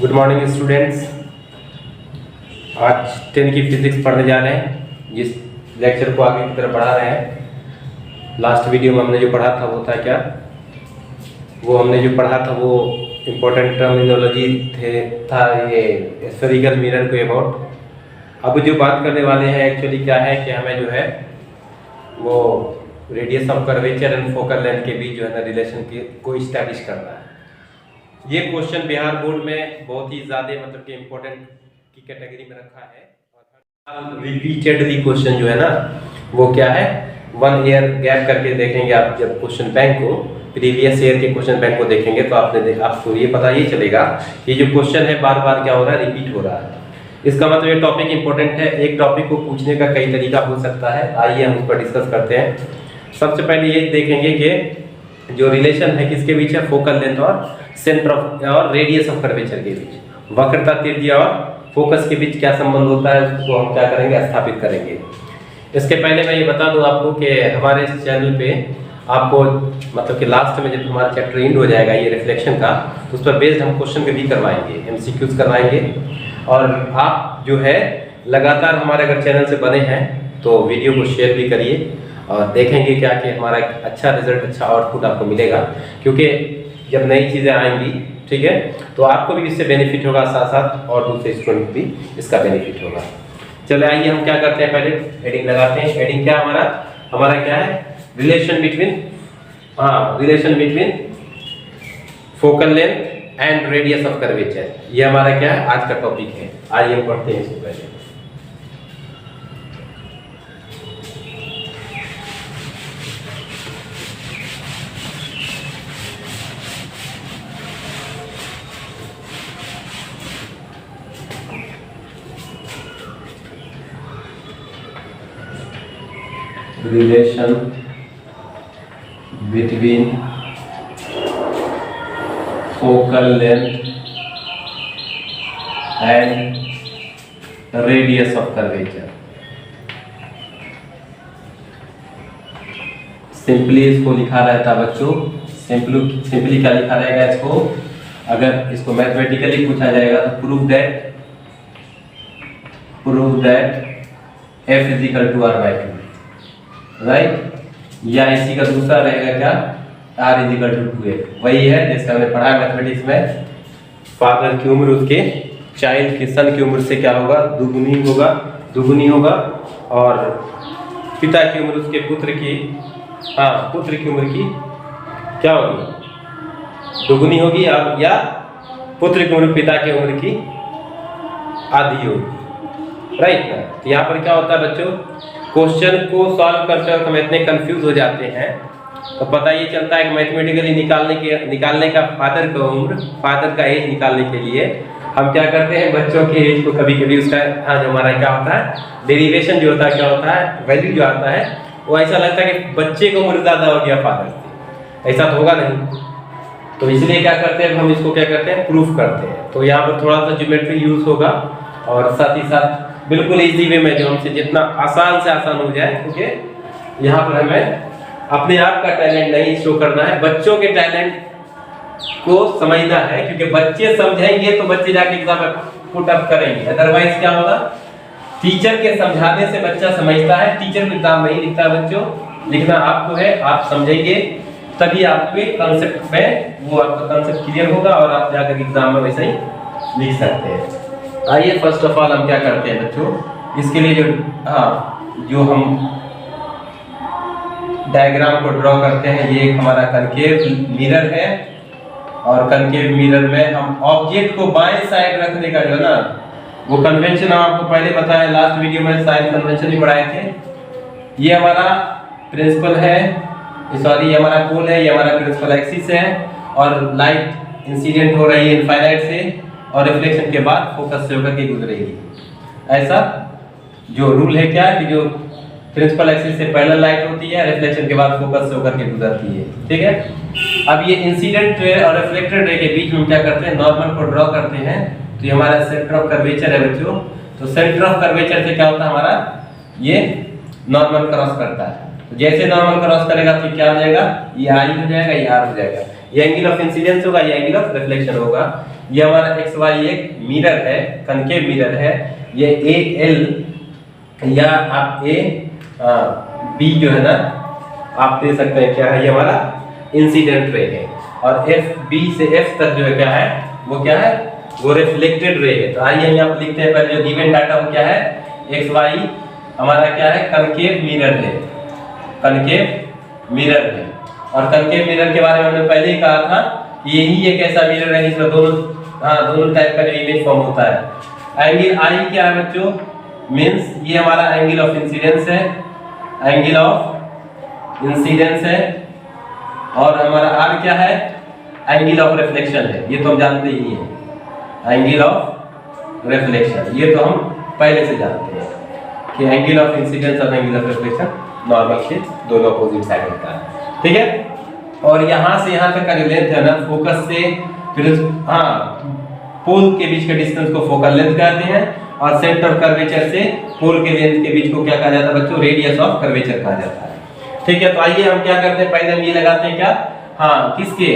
Good morning students. आज 10 की physics पढ़ने जा रहे हैं। जिस लेक्चर को आगे की तरफ बढ़ा रहे हैं, लास्ट वीडियो में हमने जो पढ़ा था वो था क्या, वो हमने जो पढ़ा था वो इम्पोर्टेंट टर्मिनोलॉजी था ये स्फेरिकल मिरर को अबाउट। अब जो बात करने वाले हैं एक्चुअली क्या है कि हमें जो है वो radius of curvature and focal length के बीच जो है ना रिलेशन को इस्टेब्लिश करना है। ये क्वेश्चन बिहार बोर्ड में बहुत ही ज़्यादा मतलब कि इम्पोर्टेंट की कैटेगरी में रखा है। और रिपीटेडली क्वेश्चन जो है ना वो क्या है, 1 ईयर गैप करके देखेंगे आप। जब क्वेश्चन बैंक को प्रीवियस ईयर के क्वेश्चन बैंक को देखेंगे तो आपको ये पता ही चलेगा कि जो क्वेश्चन है बार बार क्या हो रहा है, रिपीट हो रहा है। इसका मतलब ये टॉपिक इंपॉर्टेंट है। एक टॉपिक को पूछने का कई तरीका हो सकता है, आइए हम उस पर डिस्कस करते हैं। सबसे पहले ये देखेंगे कि जो रिलेशन है किसके बीच है, फोकल लेंथ और सेंटर ऑफ और रेडियस ऑफ कर्वेचर के बीच। वक्रता त्रिज्या और फोकस के बीच क्या संबंध होता है उसको हम क्या करेंगे, स्थापित करेंगे। इसके पहले मैं ये बता दूं आपको कि हमारे इस चैनल पे आपको मतलब कि लास्ट में जब हमारा चैप्टर एंड हो जाएगा ये रिफ्लेक्शन का, तो उस पर बेस्ड हम क्वेश्चन भी करवाएंगे, MCQs करवाएंगे। और आप जो है लगातार हमारे अगर चैनल से बने हैं तो वीडियो को शेयर भी करिए और देखेंगे क्या कि हमारा अच्छा रिजल्ट, अच्छा आउटपुट आपको मिलेगा। क्योंकि जब नई चीज़ें आएंगी, ठीक है, तो आपको भी इससे बेनिफिट होगा, साथ साथ और दूसरे स्टूडेंट भी इसका बेनिफिट होगा। चले आइए हम क्या करते हैं, पहले हेडिंग लगाते हैं। हेडिंग क्या हमारा क्या है, relation between focal length and radius of curvature. ये हमारा क्या है, आज का टॉपिक है। आइए हम पढ़ते हैं इसको पहले। Relation between focal length and radius of curvature. Simply इसको लिखा रहता बच्चों, सिंपली क्या लिखा रहेगा इसको, अगर इसको मैथमेटिकली पूछा जाएगा तो prove that f is to r/2, right. या इसी का दूसरा रहेगा क्या, r = 2f। वही है जैसे हमने पढ़ा मैथमेटिक्स में, फादर की उम्र उसके चाइल्ड के सन की उम्र से क्या होगा, दुगुनी होगा और पिता की उम्र उसके पुत्र की उम्र की क्या होगी, दुगुनी होगी, या पुत्र की उम्र पिता की उम्र की आधी होगी, राइट ना। तो यहाँ पर क्या होता है बच्चों, क्वेश्चन को सॉल्व करते वक्त हम इतने कंफ्यूज हो जाते हैं तो पता ये चलता है कि मैथमेटिकली निकालने का फादर का एज निकालने के लिए हम क्या करते हैं, बच्चों के एज को कभी उसका जो हमारा क्या होता है, डेरिवेशन जो होता है, क्या होता है, वैल्यू जो आता है वो ऐसा लगता है कि बच्चे को उम्र ज़्यादा हो गया फादर से। ऐसा तो होगा नहीं, तो इसलिए क्या करते हैं हम इसको क्या करते हैं, प्रूफ करते हैं। तो यहाँ पर थोड़ा सा ज्योमेट्री यूज होगा और साथ ही साथ बिल्कुल इजी वे में जो हमसे जितना आसान से आसान हो जाए, क्योंकि यहाँ पर हमें अपने आप का टैलेंट नहीं शो करना है, बच्चों के टैलेंट को समझना है। क्योंकि बच्चे समझेंगे तो बच्चे जाके एग्जाम में पुट अप करेंगे, अदरवाइज क्या होगा, टीचर के समझाने से बच्चा समझता है, टीचर को एग्जाम नहीं लिखता बच्चों, लिखना आपको है, आप समझेंगे तभी आपके कॉन्सेप्ट में वो आपका कॉन्सेप्ट क्लियर होगा और आप जाकर एग्जाम में वैसे ही लिख सकते हैं। आइए फर्स्ट ऑफ ऑल हम क्या करते हैं बच्चों, इसके लिए जो हम डायग्राम को ड्रॉ करते हैं, ये एक हमारा कनकेव मिरर है और कनकेव मिरर में हम ऑब्जेक्ट को बाएं साइड रखने का जो है ना वो कन्वेंशन हम आपको पहले बताया, लास्ट वीडियो में साइन कन्वेंशन भी पढ़ाए थे। ये हमारा प्रिंसिपल है, सॉरी ये हमारा पोल है, ये हमारा प्रिंसिपल एक्सिस है और लाइट इंसिडेंट हो रही है इनफाइनाइट से और रिफ्लेक्शन के बाद फोकस से होकर के गुजरेगी। ऐसा जो रूल है क्या कि जो प्रिंसिपल एक्सिस से पैरेलल लाइट होती है, रिफ्लेक्शन के बाद फोकस से होकर के गुजरती है, ठीक है। अब ये इंसिडेंट रे और रिफ्लेक्टेड रे के बीच में क्या करते हैं, नॉर्मल को ड्रॉ करते हैं। तो ये हमारा सेंटर ऑफ कर्वेचर है बच्चों। तो सेंटर ऑफ कर्वेचर से क्या होता है, हमारा ये नॉर्मल क्रॉस करता है। तो जैसे नॉर्मल क्रॉस करेगा तो क्या हो जाएगा, ये आई हो जाएगा, ये आर हो जाएगा। ये एंगल ऑफ इंसिडेंस होगा, ये एंगल ऑफ रिफ्लेक्शन होगा। ये हमारा एक्स वाई एक मिरर है, कनकेव मिरर है। ये ए एल या आप ए बी जो है ना आप दे सकते हैं, क्या है ये हमारा इंसिडेंट रे है। और एफ बी से एफ तक जो है क्या है, वो क्या है, वो रिफ्लेक्टेड रे है। तो आइए हम यहाँ पर लिखते हैं, पहले जो गिवन डाटा वो क्या है, एक्स वाई हमारा क्या है, कनकेव मिरर है, कनकेव मिरर है। और कनकेव मिरर के बारे में हमने पहले ही कहा था, यही एक ऐसा मिरर है जिसमें दोनों टाइप का जो इमेज फॉर्म होता है। एंगल आई क्या है बच्चों, मींस ये हमारा एंगल ऑफ इंसिडेंस है, एंगल ऑफ इंसिडेंस है। और हमारा आर क्या है, एंगल ऑफ रिफ्लेक्शन है, ये तो हम जानते ही हैं, एंगल ऑफ रिफ्लेक्शन। ये तो हम पहले से जानते हैं कि एंगल ऑफ इंसिडेंस और एंगल ऑफ रिफ्लेक्शन नॉर्मल के दोनों अपोजिट साइड होता है, ठीक है। और यहाँ से यहाँ तक का जो लेंथ है ना, फोकस से फिर पोल के बीच के डिस्टेंस को फोकल लेंथ कहते हैं। और सेंटर ऑफ कर्वेचर से पोल के लेंथ के बीच को क्या कहा जाता है बच्चों, रेडियस ऑफ कर्वेचर कहा जाता है, ठीक है। तो आइए हम क्या करते हैं, पहले हम ये लगाते हैं क्या, हाँ किसके,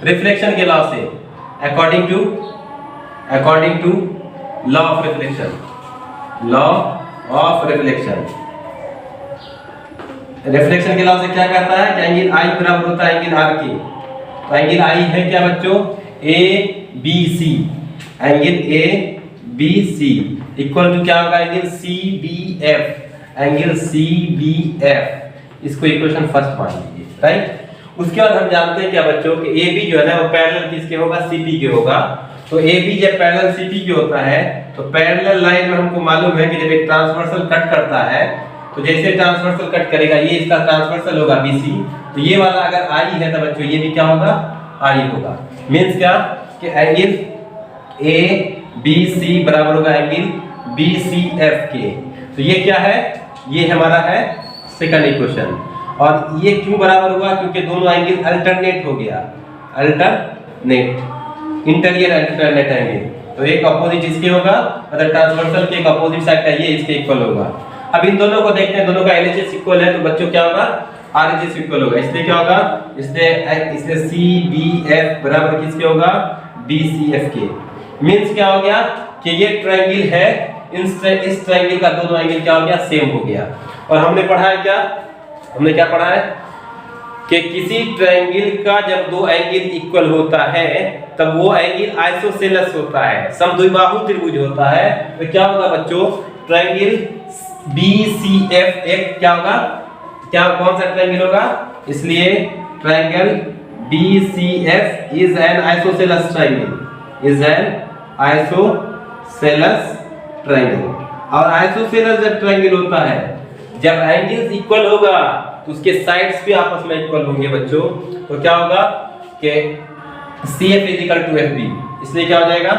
रिफ्लेक्शन के लॉ से, according to law of reflection, law of reflection. Reflection के लॉ से क्या कहता है कि एंगल आई बराबर होता है एंगल आर के। तो एंगल आई है क्या बच्चों, A B C, angle A B C equal to क्या होगा, angle C B F, angle C B F. इसको इक्वेशन फर्स्ट मान लीजिए, राइट। उसके बाद हम जानते हैं क्या बच्चों कि ए बी जो है ना वो पैरेलल किसके होगा, सीपी के होगा। तो ए बी जब पैरेलल सीपी के होता है तो पैरेलल लाइन में हमको मालूम है कि जब एक ट्रांसवर्सल कट करता है तो जैसे ट्रांसवर्सल कट करेगा, ये इसका ट्रांसवर्सल होगा बीसी, तो ये वाला अगर आई है तो बच्चों ये भी क्या होगा, आई होगा। मींस क्या कि एंगल ए बी सी बराबर होगा एंगल बी सी एफ के। तो ये क्या है, ये हमारा है सेकंड इक्वेशन। और ये क्यों बराबर हुआ, क्योंकि दोनों एंगल अल्टरनेट हो गया, अल्टरनेट, इंटीरियर अल्टरनेट एंगल। तो एक अपोजिट इसके होगा, मतलब ट्रांसवर्सल के एक अपोजिट साइड का ये इसके इक्वल होगा। अब इन दोनों को देखते हैं, दोनों का एलएचएस इक्वल है, तो बच्चों क्या होगा, आरएचएस इक्वल होगा। इसलिए क्या होगा, इसलिए सी बी एफ बराबर किसके होगा, बी सी एफ के। मींस क्या हो गया कि ये ट्रायंगल है, इस ट्रायंगल का दोनों एंगल क्या हो गया, सेम हो गया। और हमने पढ़ा है क्या, हमने क्या पढ़ा है कि किसी ट्रायंगल का जब दो एंगल इक्वल होता है तब वो एंगल आइसोसेलेस होता है, समद्विबाहु त्रिभुज होता है। तो क्या होगा बच्चों, ट्रायंगल BCF एक क्या होगा, क्या कौन सा ट्रायंगल होगा, इसलिए triangle BCF is an isosceles triangle, is an isosceles triangle. और आइसोसेलेस जब ट्रायंगल होता है, जब एंगल्स इक्वल होगा तो उसके साइड्स भी आपस में इक्वल होंगे बच्चों। तो क्या होगा कि CF = FB, इसलिए क्या हो जाएगा,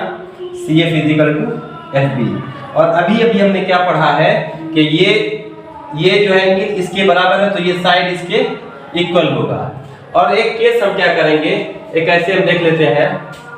CF = FB। और अभी हमने क्या पढ़ा है कि ये जो है एंगल इसके बराबर है तो ये साइड इसके इक्वल होगा। और एक केस हम क्या करेंगे, एक ऐसे हम देख लेते हैं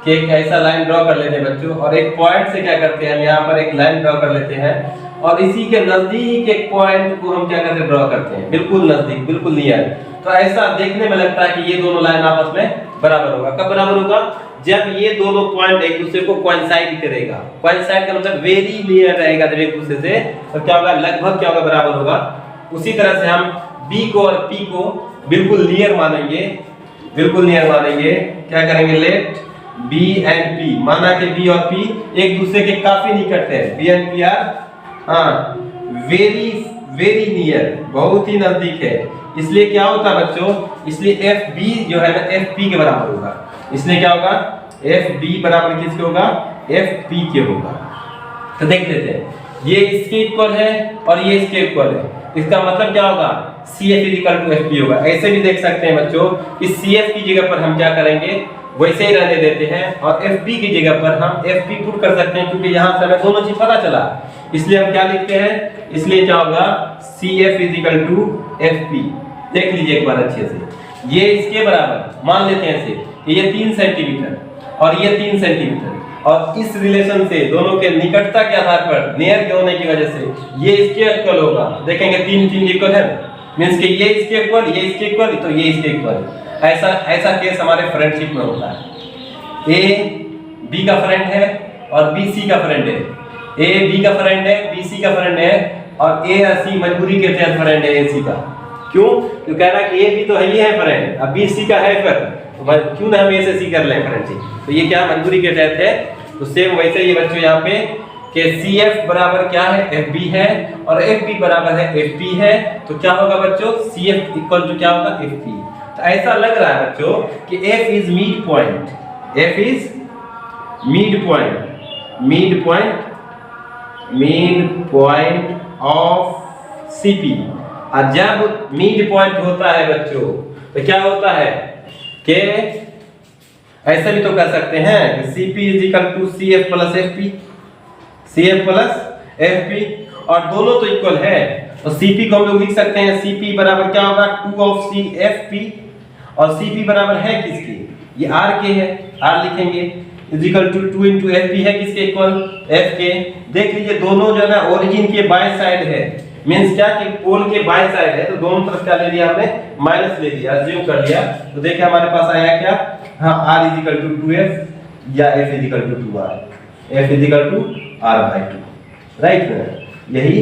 कि एक ऐसा लाइन ड्रॉ कर लेते हैं बच्चों, और एक पॉइंट से क्या करते हैं, हम यहाँ पर एक लाइन ड्रॉ कर लेते हैं और इसी के नजदीक एक पॉइंट को हम क्या करते हैं, ड्रॉ करते हैं, बिल्कुल नजदीक, बिल्कुल नियर। तो ऐसा देखने में लगता है कि ये दोनों लाइन आपस में बराबर होगा। कब बराबर होगा, जब ये दोनों पॉइंट एक दूसरे को कोइंसाइड करेगा। कोइंसाइड का मतलब वेरी नियर रहेगा जब एक दूसरे से, तो क्या होगा, लगभग क्या होगा, बराबर होगा। उसी तरह से हम B को और P को बिल्कुल नियर मानेंगे, बिल्कुल नियर मानेंगे। क्या करेंगे, लेट B एंड P, माना कि B और P एक दूसरे के काफी निकट है, B and P are very very near, बहुत ही नजदीक है। इसलिए क्या होता है बच्चों, इसलिए FB जो है ना FP के बराबर होगा। इसलिए क्या होगा, FB बराबर किसके होगा, FP के होगा। तो देख लेते हैं, ये इसके इक्वल है और ये इसके इक्वल है, इसका मतलब क्या होगा, CF = FP होगा। ऐसे भी देख सकते हैं बच्चों, इस CF की जगह पर हम क्या करेंगे, वैसे ही रहने देते हैं और FB की जगह पर हम FP पुट कर सकते हैं, क्योंकि यहाँ से हमें दोनों चीज पता चला। इसलिए हम क्या लिखते हैं, इसलिए क्या होगा, CF = FP। देख लीजिए एक बार अच्छे से, ये इसके बराबर मान लेते हैं ऐसे कि ये 3 सेंटीमीटर और ये 3 सेंटीमीटर, और इस रिलेशन से दोनों के निकटता के आधार पर, नियर के होने की वजह से ये इसके इक्वल होगा। देखेंगे 3 इक्वल है, मींस कि ये इसके इक्वल, ये इसके इक्वल, तो ये इसके इक्वल। ऐसा ऐसा केस हमारे फ्रेंडशिप में होता है। ए बी का फ्रेंड है और बी सी का फ्रेंड है। ए बी का फ्रेंड है, बी सी का फ्रेंड है, और ए और सी मजबूरी के तहत फ्रेंड है ए सी का। क्यों? तो कह रहा है कि ए बी तो है ही है फ्रेंड, अब बी सी का है फिर तो क्यों ना हम ए से सी कर लें फ्रेंडशिप। तो ये क्या मजबूरी के तहत है। तो सेम वैसे ही बच्चों यहाँ पे कि सी एफ बराबर क्या है, एफ बी है, और एफ बी बराबर है एफ पी है। तो क्या होगा बच्चों, सी एफ इक्वल टू क्या होगा, एफ पी। तो ऐसा लग रहा है बच्चों कि F is mid point, F is mid point, mid point, mid point of CP. और जब मिड पॉइंट होता है बच्चों तो क्या होता है कि ऐसा भी तो कर सकते हैं कि CP is equal to C F plus F P, C F plus F P, और दोनों तो इक्वल है। तो सीपी को हम लोग लिख सकते हैं, सीपी बराबर क्या होगा, 2 ऑफ सी एफ पी, और सीपी बराबर है किसकी, ये आर के है, आर लिखेंगे is equal to 2 into F P है किसके इक्वल, एफ के। देख लीजिए दोनों जो है ना ओरिजिन के बाएं साइड है, मींस क्या कि पोल के बाएं साइड है, तो दोनों तरफ क्या ले लिया हमने, माइनस ले लिया, अज्यूम कर लिया। तो देखिए हमारे पास आया क्या, हाँ are is equal to 2f या f is equal to 2r, f is equal to r/2, right ना। यही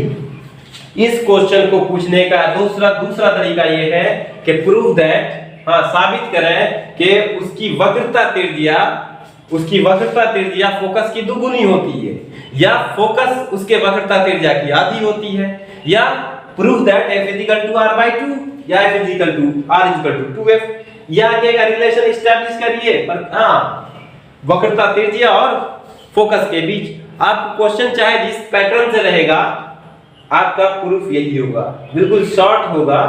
इस क्वेश्चन को पूछने का दूसरा तरीका ये है कि प्रूव दैट, हाँ साबित करें कि उसकी वक्रता त्रिज्या फोकस की दुगुनी होती है, या फोकस उसके वक्रता त्रिज्या की आधी होती है, या prove that f is equal to r/2 या f is equal to r is equal to 2f, या क्या रिलेशन एस्टैब्लिश करिए पर हाँ वक्रता त्रिज्या और फोकस के बीच। आप क्वेश्चन चाहे जिस पैटर्न से रहेगा आपका प्रूफ यही होगा, बिल्कुल शॉर्ट होगा।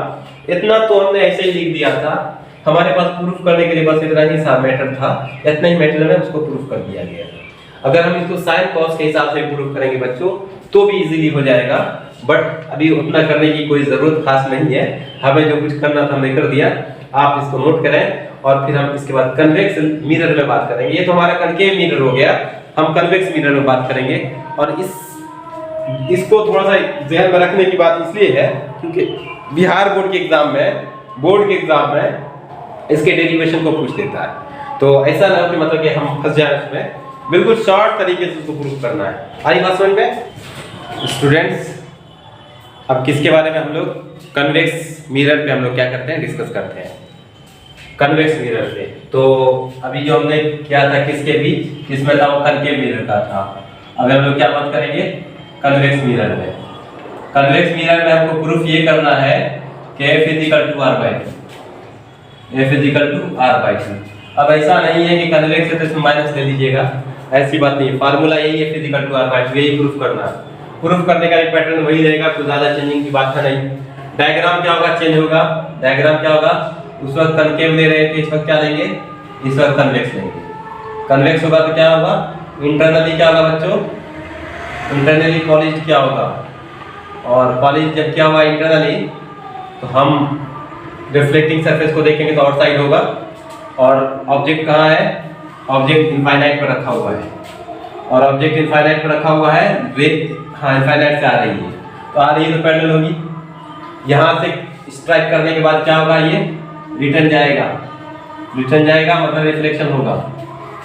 इतना तो हमने ऐसे ही लिख दिया था, हमारे पास प्रूफ करने के लिए बस इतना ही सा मैटर था, इतना ही मैटर में उसको प्रूफ कर दिया गया। अगर हम इसको साइन कॉस के हिसाब से प्रूफ करेंगे बच्चों तो भी इजीली हो जाएगा, बट अभी उतना करने की कोई जरूरत खास नहीं है। हमें जो कुछ करना था हमने कर दिया, आप इसको नोट करें और फिर हम इसके बाद कन्वेक्स मिरर में बात करेंगे। ये तो हमारा कनकेव मिरर हो गया, हम कन्वेक्स मिरर में बात करेंगे। और इसको थोड़ा सा ध्यान में रखने की बात इसलिए है क्योंकि बिहार बोर्ड के एग्जाम में इसके डेरिवेशन को पूछ देता है, तो ऐसा ना हो कि मतलब कि हम फंस जाए उसमें, बिल्कुल शॉर्ट तरीके से उसको प्रूफ करना है। आई बात समझ में स्टूडेंट्स? अब किसके बारे में हम लोग कन्वेक्स मिरर पे हम लोग क्या करते हैं, डिस्कस करते हैं कन्वेक्स मिरर पे। तो अभी जो हमने किया था किसके बीच, किसमें था, वो कनकेव मिरर का था। अब हम लोग क्या बात करेंगे, कन्वेक्स मिरर में। कन्वेक्स मिरर में हमको प्रूफ ये करना है कि f is equal to r/2, f is equal to r/2। अब ऐसा नहीं है कि कन्वेक्स है तो इसमें माइनस ले लीजिएगा, ऐसी बात नहीं, फार्मूला यही है, f is equal to r/2, यही प्रूफ करना है। प्रूफ करने का एक पैटर्न वही रहेगा, कुछ ज्यादा चेंजिंग की बात है नहीं। डायग्राम क्या होगा, चेंज होगा। डायग्राम क्या होगा, उस वक्त कनकेव ले रहे थे, इस वक्त क्या लेंगे, इस वक्त कन्वेक्स लेंगे। कन्वेक्स होगा तो क्या होगा, इंटरनली क्या होगा बच्चों, इंटरनली पॉलिश्ड क्या होगा, और पॉलिश जब क्या हुआ इंटरनली तो हम रिफ्लेक्टिंग सरफेस को देखेंगे तो आउटसाइड होगा, और ऑब्जेक्ट कहाँ है, ऑब्जेक्ट इनफाइनाइट पर रखा हुआ है, और ऑब्जेक्ट इनफाइनाइट पर रखा हुआ है, रे हाँ इनफाइनाइट से आ रही है, तो आ रही है तो पैरेलल होगी। यहाँ से स्ट्राइक करने के बाद क्या होगा, ये रिटर्न जाएगा मतलब रिफ्लेक्शन होगा।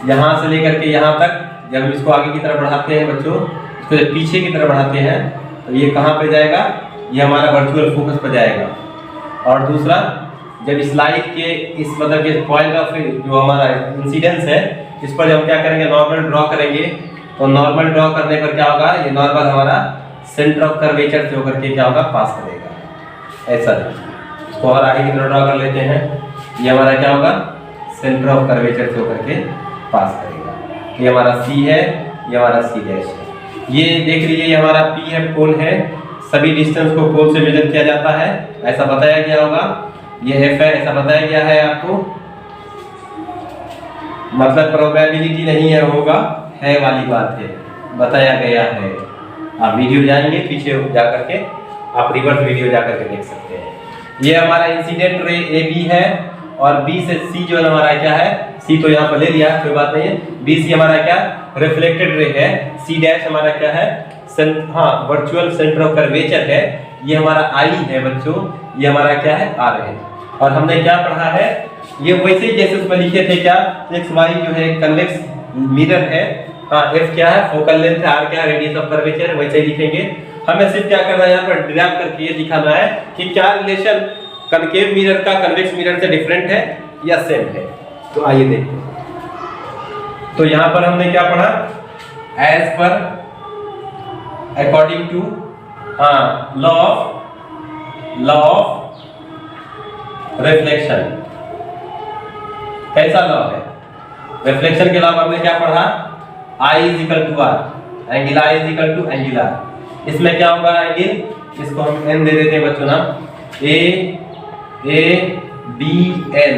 यहाँ से लेकर के यहाँ तक जब हम इसको आगे की तरफ बढ़ाते हैं बच्चों, इसको जब पीछे की तरफ बढ़ाते हैं तो ये कहाँ पे जाएगा, ये हमारा वर्चुअल फोकस पर जाएगा। और दूसरा जब इस लाइट के इस मतलब के पॉइंट ऑफ जो हमारा इंसिडेंस है इस पर जब हम क्या करेंगे, नॉर्मल ड्रॉ करेंगे, तो नॉर्मल ड्रॉ करने पर क्या होगा, ये नॉर्मल हमारा सेंटर ऑफ कर्वेचर से होकर के क्या होगा, पास करेगा। ऐसा इसको और आगे की तरफ ड्रॉ कर लेते हैं, ये हमारा क्या होगा, सेंटर ऑफ कर्वेचर से होकर के पास करेगा। ये हमारा सी है, ये हमारा सी डैश है। ये देख लीजिए ये हमारा पी है, पोल है, सभी डिस्टेंस को पोल से मेजर किया जाता है, ऐसा बताया गया होगा। ये एफ है, ऐसा बताया गया है आपको, मतलब प्रोबेबिलिटी नहीं है, होगा है वाली बात है, बताया गया है। आप वीडियो जाएंगे पीछे जाकर के, आप रिवर्स वीडियो जाकर के देख सकते हैं। ये हमारा इंसिडेंट रे ए बी है, और बी से सी जो हमारा क्या है, सी तो यहाँ पर ले लिया कोई बात नहीं है, बी सी हमारा क्या रिफ्लेक्टेड रे है, सी डैश हमारा क्या है, हाँ वर्चुअल सेंटर ऑफ कर्वेचर है, ये हमारा आई है बच्चों, ये हमारा क्या है, आर है। और हमने क्या पढ़ा है ये वैसे ही जैसे उसमें लिखे थे क्या, एक्स वाई जो है कन्वेक्स मिरर है, हाँ एफ क्या है फोकल लेंथ है, आर क्या है रेडियस ऑफ कर्वेचर है, वैसे ही लिखेंगे। हमें सिर्फ क्या करना है यहाँ पर डिराइव करके ये दिखाना है कि क्या रिलेशन कनकेव मिरर का कन्वेक्स मिरर से डिफरेंट है या सेम है। तो आइए देखते हैं। तो यहाँ पर हमने क्या पढ़ा, as per according to law of reflection. कैसा लॉ है रिफ्लेक्शन के अलावा हमने क्या पढ़ा, I is equal to R, angle I is equal to angle R। इसमें क्या होगा एंगल, इसको हम n दे देते हैं बच्चों ना, A B N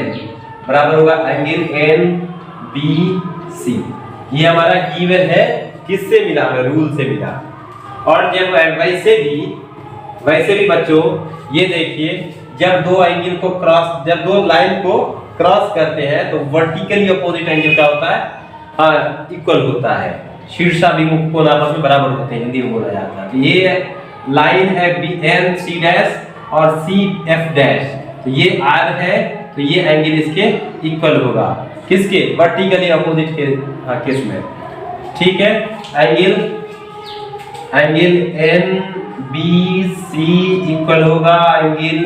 बराबर होगा एंगल N B C। ये हमारा गिवन है, किससे मिला, हमें रूल से मिला। और जब वैसे भी बच्चों ये देखिए, जब दो एंगल को क्रॉस, जब दो लाइन को क्रॉस करते हैं तो वर्टिकली अपोजिट एंगल क्या होता है, हाँ इक्वल होता है, शीर्षाभिमुख कोण आपस में बराबर होते हैं, हिंदी में बोला जाता है। तो ये लाइन है BN C डैश और CF डैश, तो ये R है, तो ये एंगल इसके इक्वल होगा, किसके, वर्टिकली अपोजिट के केस में, ठीक है। एंगल NBC इक्वल होगा angle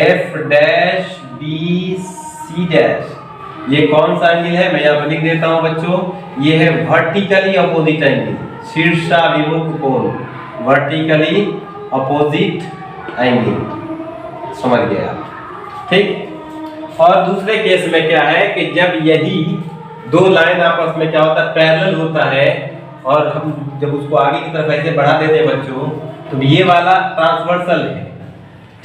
F dash BC dash. ये कौन सा एंगल है, मैं यहाँ पर लिख देता हूँ बच्चों, ये है वर्टिकली अपोजिट एंगल, शीर्षाभिमुख कोण, वर्टिकली अपोजिट एंगल, समझ गए आप, ठीक। और दूसरे केस में क्या है कि जब यही दो लाइन आपस में क्या होता है, पैरेलल होता है, और हम जब उसको आगे की तरफ ऐसे बढ़ा देते हैं बच्चों, तो ये वाला ट्रांसवर्सल है,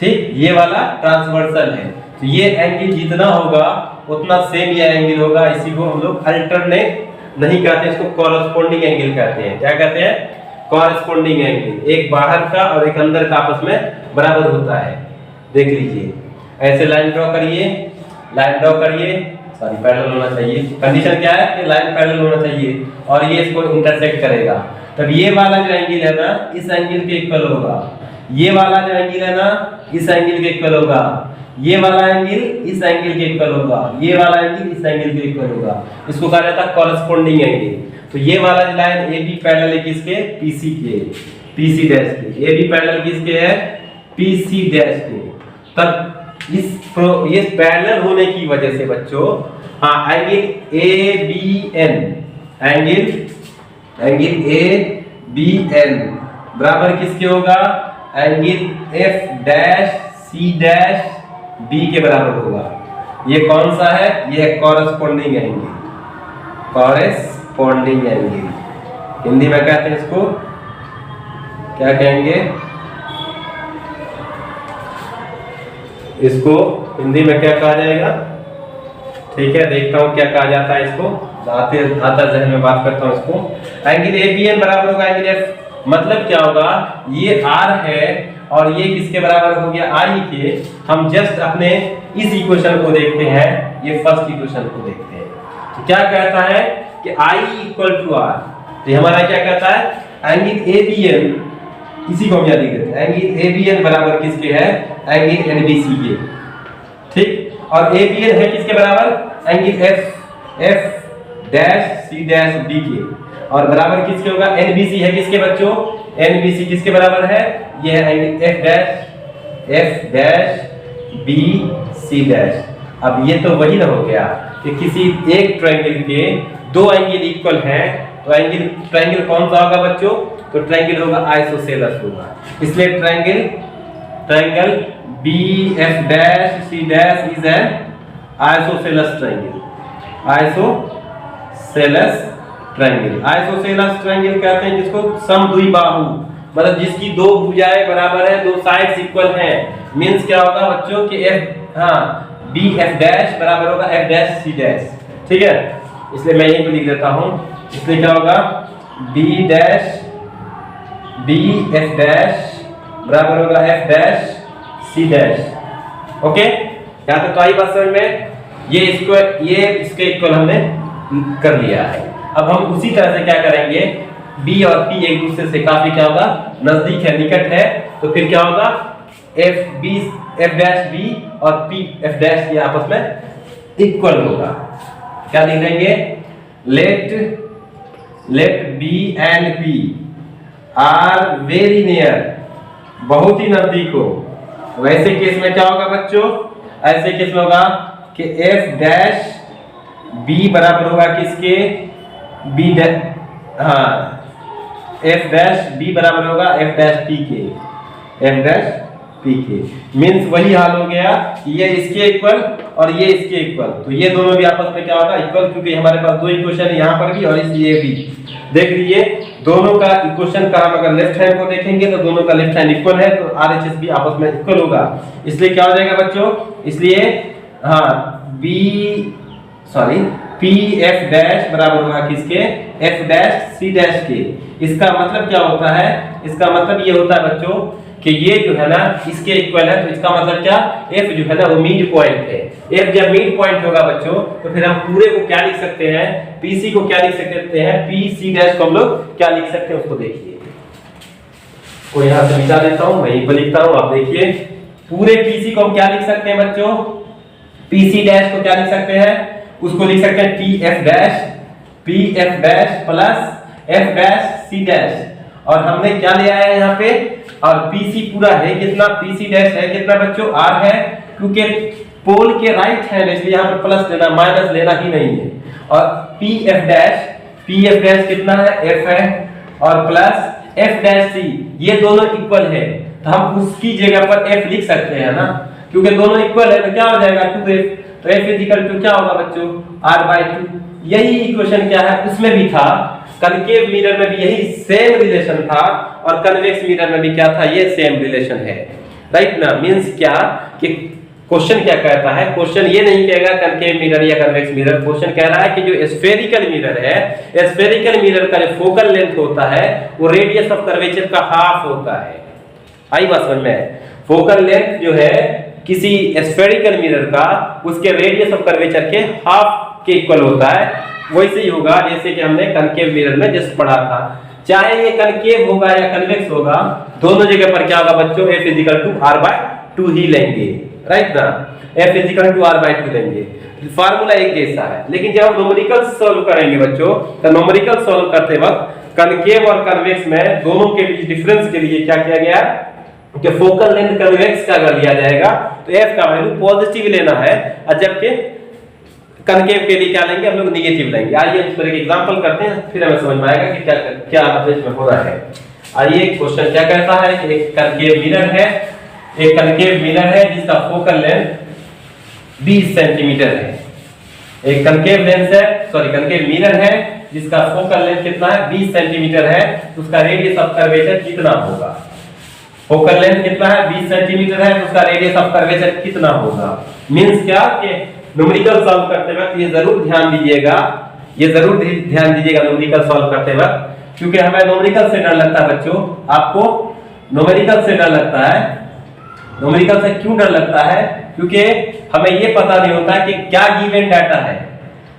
ठीक, ये वाला ट्रांसवर्सल है, तो ये एंगल जितना होगा उतना सेम ये एंगल होगा। इसी को हम लोग अल्टरनेट नहीं कहते, इसको कॉरेस्पॉन्डिंग एंगल कहते हैं। क्या कहते हैं, कॉरेस्पॉन्डिंग एंगल, एक बाहर का और एक अंदर का आपस में बराबर होता है। देख लीजिए, ऐसे लाइन ड्रॉ करिए, सॉरी पैरेलल होना चाहिए, कंडीशन क्या है कि लाइन पैरेलल होना चाहिए, और ये इसको इंटरसेक्ट करेगा, तब ये वाला जो एंगल है ना इस एंगल के इक्वल होगा, ये वाला जो एंगल है ना इस एंगल के इक्वल होगा, ये वाला एंगल इस एंगल के इक्वल होगा, ये वाला एंगल इस एंगल के इक्वल होगा, इसको कहा जाता है कॉरेस्पॉन्डिंग एंगल। तो ये वाला लाइन AB पैरेलल है किसके, PC के, PC डैश के, AB पैरेलल किसके है, PC डैश के। तब ये पैरेलल होने की वजह से बच्चों, हाँ एंगल ABN, एंगल ABN बराबर किसके होगा, angle F dash C dash B के बराबर होगा। ये कौन सा है, ये है corresponding angle, corresponding angle, Hindi में कहते हैं इसको, क्या कहेंगे, इसको हिंदी में क्या कहा जाएगा, ठीक है, देखता हूं क्या कहा जाता है इसको, आता जहन में बात करता हूं इसको। एंगल ABN बराबर होगा एंगल F, मतलब क्या होगा, ये R है और ये किसके बराबर हो गया, I के। हम जस्ट अपने इस इक्वेशन को देखते हैं, ये फर्स्ट इक्वेशन को देखते हैं, तो क्या कहता है कि I इक्वल टू R, तो हमारा क्या कहता है, एंगल ABN, इसी को हम याद लिख देते हैं, एंगल ABN बराबर किसके है, एंगल NBC के, ठीक। और ABN है किसके बराबर, angle F dash C dash B के, और बराबर किसके होगा, NBC है किसके बच्चों, NBC किसके बराबर है, ये है angle F dash B C dash. अब ये तो वही ना हो गया कि किसी एक ट्रायंगल के दो एंगल इक्वल हैं, तो ट्रायंगल कौन सा होगा बच्चों, तो ट्रायंगल होगा आइसोसेलेस होगा, इसलिए triangle BF dash C dash is an isosceles triangle, isosceles triangle कहते हैं जिसको समद्विबाहु, मतलब जिसकी दो भुजाएं बराबर है, दो साइड्स इक्वल हैं। मींस क्या होगा बच्चों कि BF डैश बराबर होगा F डैश C डैश, ठीक है, इसलिए मैं यहीं पे लिख देता हूं, इसलिए क्या होगा BF डैश बराबर होगा F dash C dash, okay. यहाँ तक तो आई बात समझ में, ये इसके इक्वल हमने कर लिया है। अब हम उसी तरह से क्या करेंगे, B और P एक दूसरे से काफी क्या होगा, नजदीक है, निकट है, तो फिर क्या होगा, F डैश B और P F डैश ये आपस में इक्वल होगा। क्या लिखेंगे? Let B and P are very near, बहुत ही नजदीक हो। वैसे केस में क्या होगा बच्चों? ऐसे केस में होगा कि एफ डैश बी बराबर होगा किसके? बी डैश, हाँ, एफ डैश बी बराबर होगा एफ डैश पी के, एफ डैश पी के। मीन्स वही हाल हो गया, ये इसके इक्वल और ये इसके इक्वल, तो ये दोनों भी आपस में क्या होगा? इक्वल, क्योंकि हमारे पास दो इक्वेशन है यहाँ पर भी और इस ये भी। देख लीजिए दोनों का इक्वेशन का हम अगर लेफ्ट हैंड को देखेंगे तो दोनों का लेफ्ट हैंड इक्वल है, तो आरएचएस भी आपस में इक्वल होगा। इसलिए क्या हो जाएगा बच्चों? इसलिए हाँ पी एफ डैश बराबर होगा किसके? एफ डैश सी डैश के। इसका मतलब क्या होता है? इसका मतलब ये होता है बच्चों कि ये जो है ना इसके इक्वल है, तो इसका मतलब क्या? एफ जो है ना वो मिड पॉइंट है। एफ जब मिड पॉइंट होगा बच्चों तो फिर हम पूरे को क्या लिख सकते हैं? पीसी को क्या लिख सकते हैं? पी सी डैश को हम लोग क्या लिख सकते हैं उसको देखिए। को यहां से मिटा देता हूं, वहीं पर लिखता हूं, आप देखिए। पूरे पीसी को हम क्या लिख सकते हैं बच्चों? पीसी डैश को क्या लिख सकते हैं? उसको लिख सकते हैं P F dash plus F dash C dash. और हमने क्या लिया है यहाँ पे? और पीसी पूरा है कितना? पीसी डैश है कितना बच्चों? आर है, क्योंकि पोल के राइट हैंड इसलिए यहाँ पे प्लस लेना, माइनस लेना ही नहीं है। और पी एफ डैश कितना है? एफ है, और प्लस एफ डैश सी, ये दोनों इक्वल है, तो हम उसकी जगह पर एफ लिख सकते हैं ना, क्योंकि दोनों इक्वल है तो क्या हो जाएगा? 2f। तो f इक्वल टू क्या होगा बच्चों? r/2। यही इक्वेशन क्या है उसमें भी था, कनकेव मिरर में भी यही सेम रिलेशन था, और कन्वेक्स मिरर में भी क्या था? ये सेम रिलेशन है, राइट ना। मींस क्या कि क्वेश्चन क्या कहता है? क्वेश्चन ये नहीं कहेगा कनकेव मिरर या कन्वेक्स मिरर, क्वेश्चन कह रहा है कि जो स्फेरिकल मिरर है, स्फेरिकल मिरर का जो फोकल लेंथ होता है वो रेडियस ऑफ कर्वेचर का हाफ होता है। आई बात समझ में? फोकल लेंथ जो है किसी स्फेरिकल मिरर का उसके रेडियस ऑफ कर्वेचर के हाफ के इक्वल होता है। वैसे ही होगा जैसे कि हमने कनकेव मिरर में जिस पढ़ा था, चाहे ये कनकेव होगा या कन्वेक्स होगा, दोनों जगह पर क्या होगा बच्चों? f = r/2 ही लेंगे, राइट ना। f = r/2 लेंगे, फार्मूला एक जैसा है। लेकिन जब हम न्यूमेरिकल सॉल्व करेंगे बच्चों, तो न्यूमेरिकल सॉल्व करते वक्त कनकेव और कन्वेक्स में दोनों के बीच डिफरेंस के लिए क्या किया गया कि फोकल लेंथ कन्वेक्स का अगर लिया जाएगा तो f का वैल्यू पॉजिटिव लेना है, और जबकि कनकेव के लिए क्या लेंगे हम लोग? नेगेटिव लेंगे। आइए इस पर एक एग्जांपल करते हैं, फिर हमें समझ में आएगा कि क्या क्या इसमें हो रहा है। आइए क्वेश्चन क्या कहता है कि एक कनकेव मिरर है, एक कनकेव मिरर है जिसका फोकल लेंथ 20 सेंटीमीटर है। एक कनकेव मिरर है जिसका फोकल लेंथ कितना है? 20 सेंटीमीटर है, उसका रेडियस ऑफ कर्वेचर कितना होगा? फोकल लेंथ कितना है? 20 सेंटीमीटर है, तो उसका रेडियस ऑफ कर्वेचर कितना होगा? मींस क्या कि न्यूमेरिकल सॉल्व करते वक्त ये जरूर ध्यान दीजिएगा न्यूमेरिकल सॉल्व करते वक्त, क्योंकि हमें न्यूमेरिकल से डर लगता है बच्चों। आपको न्यूमेरिकल से डर लगता है। न्यूमेरिकल से क्यों डर लगता है? क्योंकि हमें ये पता नहीं होता कि क्या गिवन डाटा है,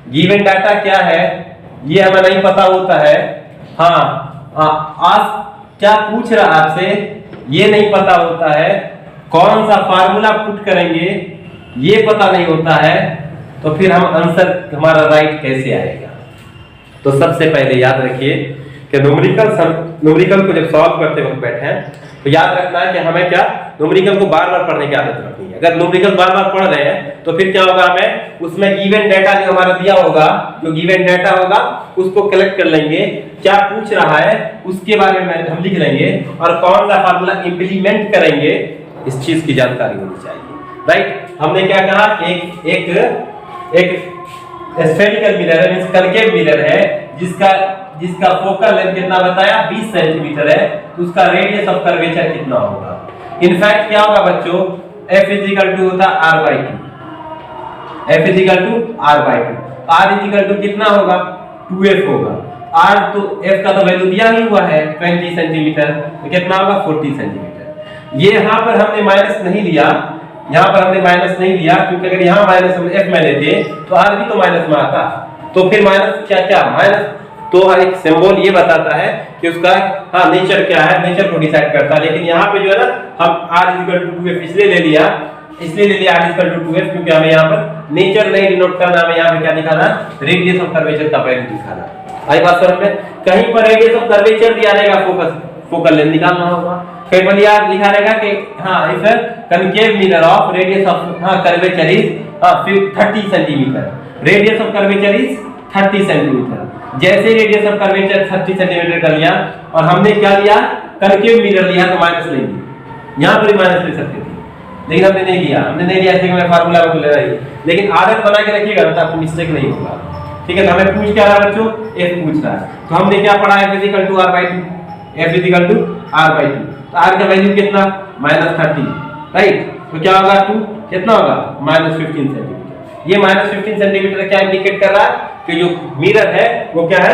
गिवन डाटा क्या है ये हमें नहीं पता होता है। आज क्या पूछ रहा है आपसे ये नहीं पता होता है, कौन सा फार्मूला पुट करेंगे ये पता नहीं होता है, तो फिर हम आंसर हमारा राइट कैसे आएगा? तो सबसे पहले याद रखिए कि न्यूमेरिकल को जब सॉल्व करते वक्त बैठे तो याद रखना है कि हमें क्या न्यूमेरिकल को बार-बार पढ़ने की आदत रखनी है। अगर न्यूमेरिकल बार-बार पढ़ रहे हैं तो फिर क्या होगा, हमें उसमें गिवन डाटा जो हमारा दिया होगा, जो गिवन डाटा होगा उसको कलेक्ट कर लेंगे, क्या पूछ रहा है उसके बारे में हम लिख लेंगे, और कौन सा फार्मूला इंप्लीमेंट करेंगे इस चीज की जानकारी होनी चाहिए, राइट। हमने क्या कहा, एक स्फेरिकल मिरर है, मींस कनकेव मिरर है जिसका फोकल लेंथ कितना बताया 20 सेंटीमीटर है, तो उसका रेडियस ऑफ कर्वेचर कितना होगा। इनफैक्ट क्या होगा बच्चों, f होता r/2, f r/2, r कितना होगा 2f होगा, r तो f का तो वैल्यू दिया ही हुआ है 20 सेंटीमीटर, तो कितना होगा 40 सेंटीमीटर। ये यहाँ पर हमने माइनस नहीं लिया, क्योंकि अगर यहाँ माइनस हम f में लेते तो r भी तो माइनस में आता, तो फिर माइनस क्या माइनस, तो एक सिंबल ये बताता है कि उसका नेचर क्या है, नेचर को डिसाइड करता है। लेकिन यहाँ पे जो है ना हम r = 2f इसलिए ले लिया इसलिए ले लिया r इक्वल टू 2f, क्योंकि हमें यहाँ पर नेचर नहीं डिनोट करना, हमें यहाँ पे क्या दिखाना, रेडियस ऑफ कर्वेचर का वैल्यू दिखाना। आई बात समझ में? कहीं पर रेडियस ऑफ कर्वेचर दिया रहेगा, फोकल लेंथ निकालना होगा। कहीं पर यार लिखा रहेगा कि हाँ if concave mirror of radius of curvature is 30 centimetre, radius of curvature is 30 centimetre. जैसे रेडियस ऑफ कर्वेचर 30 सेंटीमीटर कर लिया और हमने क्या लिया, कनकेव मिरर लिया, तो माइनस लेंगे, यहाँ पर माइनस ले सकते थे, लेकिन हमने नहीं किया, हमने नहीं लिया, ऐसे मैं फार्मूला में ले रहा है। लेकिन आदत बना के रखिएगा तो आपको मिस्टेक नहीं होगा, ठीक है। तो हमें पूछ क्या रहा है बच्चों, f पूछ रहा है, तो हमने क्या पढ़ा, f equal to r/2, f equal to r/2, तो r का वैल्यू कितना, -30, राइट। तो क्या होगा 2 कितना होगा, -15 सेंटीमीटर। ये -15 सेंटीमीटर क्या इंडिकेट कर रहा है कि जो मिरर है वो क्या है,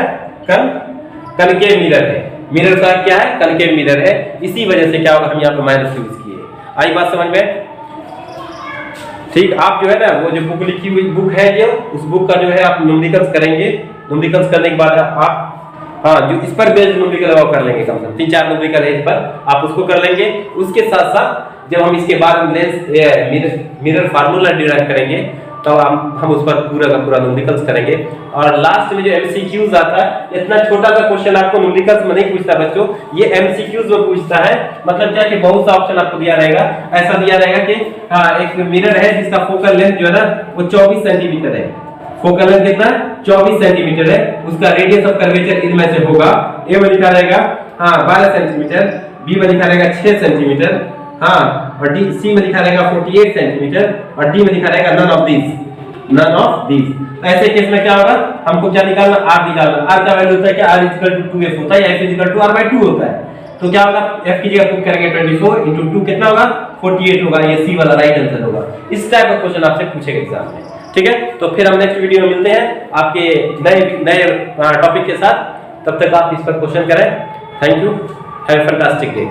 कनकेव मिरर है। मिरर का क्या है, कनकेव मिरर है, इसी वजह से क्या होगा, हम यहाँ पे माइनस यूज किए। आई बात समझ में? ठीक, आप जो है ना वो जो बुक लिखी हुई बुक है, जो उस बुक का जो है आप न्यूमेरिकल्स करेंगे, न्यूमेरिकल्स करने के बाद आप हाँ जो इस पर बेस्ड न्यूमेरिकल आप कर लेंगे, कम से कम 3-4 न्यूमेरिकल है इस पर, आप उसको कर लेंगे। उसके साथ साथ जब हम इसके बाद मिरर फार्मूला डिराइव करेंगे तो हम उस पर पूरा का पूरा न्यूमेरिकल्स करेंगे। और लास्ट में जो एमसीक्यूज आता है, इतना छोटा सा क्वेश्चन आपको न्यूमेरिकल्स में नहीं पूछता बच्चों, ये एमसीक्यूज में पूछता है। मतलब क्या कि बहुत सा ऑप्शन आपको दिया रहेगा, ऐसा दिया रहेगा कि एक मिरर है जिसका फोकल लेंथ जो है ना वो 24 सेंटीमीटर है, फोकल लेंथ कितना 24 सेंटीमीटर है, उसका रेडियस ऑफ कर्वेचर इनमें से होगा, ए में लिखा रहेगा 12 सेंटीमीटर, बी में लिखा रहेगा 6 सेंटीमीटर, और डी सी में लिखा रहेगा 48 सेंटीमीटर, और डी में लिखा रहेगा नन ऑफ दिस। ऐसे केस में क्या होगा, हमको क्या निकालना, r निकालना। r का वैल्यू होता है क्या, r इक्वल टू 2f होता है, या f इक्वल टू r/2 होता है। तो क्या होगा, f की जगह पुट करेंगे 24 into 2 कितना होगा, 48 होगा, ये सी वाला राइट आंसर होगा। इस टाइप का क्वेश्चन आपसे पूछेगा एग्जाम में, ठीक है। तो फिर हम नेक्स्ट वीडियो में मिलते हैं आपके नए टॉपिक के साथ, तब तक आप इस पर क्वेश्चन करें। Thank you, have a fantastic day.